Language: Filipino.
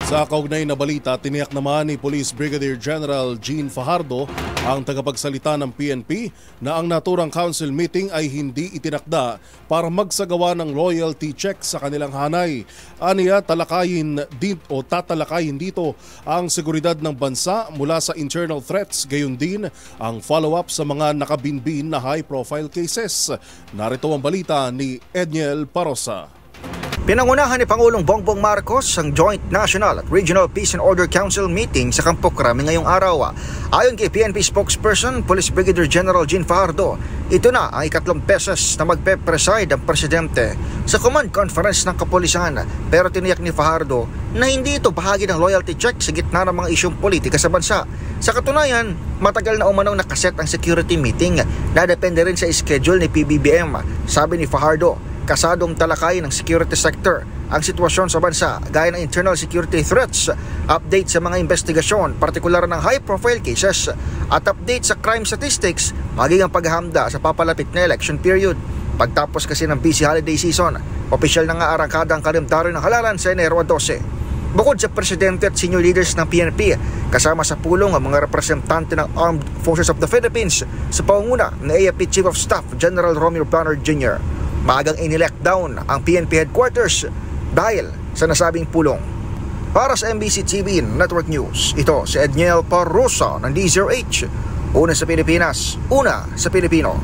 Sa kaugnay na balita, tiniyak naman ni Police Brigadier General Jean Fajardo, ang tagapagsalita ng PNP, na ang naturang council meeting ay hindi itinakda para magsagawa ng loyalty check sa kanilang hanay. Aniya, tatalakayin dito ang seguridad ng bansa mula sa internal threats, gayon din ang follow-up sa mga nakabinbin na high-profile cases. Narito ang balita ni Edniel Parosa. Pinangunahan ni Pangulong Bongbong Marcos ang Joint National at Regional Peace and Order Council meeting sa Campo Crame ngayong araw. Ayon kay PNP spokesperson Police Brigadier General Jean Fajardo, ito na ang ikatlong beses na magpe-preside ang presidente sa command conference ng kapulisan, pero tiniyak ni Fajardo na hindi ito bahagi ng loyalty check sa gitna ng mga isyong politika sa bansa. Sa katunayan, matagal na umanong nakaset ang security meeting na depende rin sa schedule ni PBBM. Sabi ni Fajardo, kasadong talakayin ng security sector ang sitwasyon sa bansa gaya ng internal security threats, update sa mga investigasyon, partikular ng high-profile cases, at update sa crime statistics, maging ang paghahanda sa papalapit na election period. Pagtapos kasi ng busy holiday season, opisyal na nga arangkada ang kalendaryo ng halalan sa Enero 12. Bukod sa presidente at senior leaders ng PNP, kasama sa pulong ang mga representante ng Armed Forces of the Philippines sa pangunguna ng AFP Chief of Staff General Romeo Bernard Jr. Maagang inilockdown ang PNP headquarters dahil sa nasabing pulong. Para sa MBC TV Network News, ito si Edniel Parosa ng DZRH. Una sa Pilipinas, una sa Pilipino.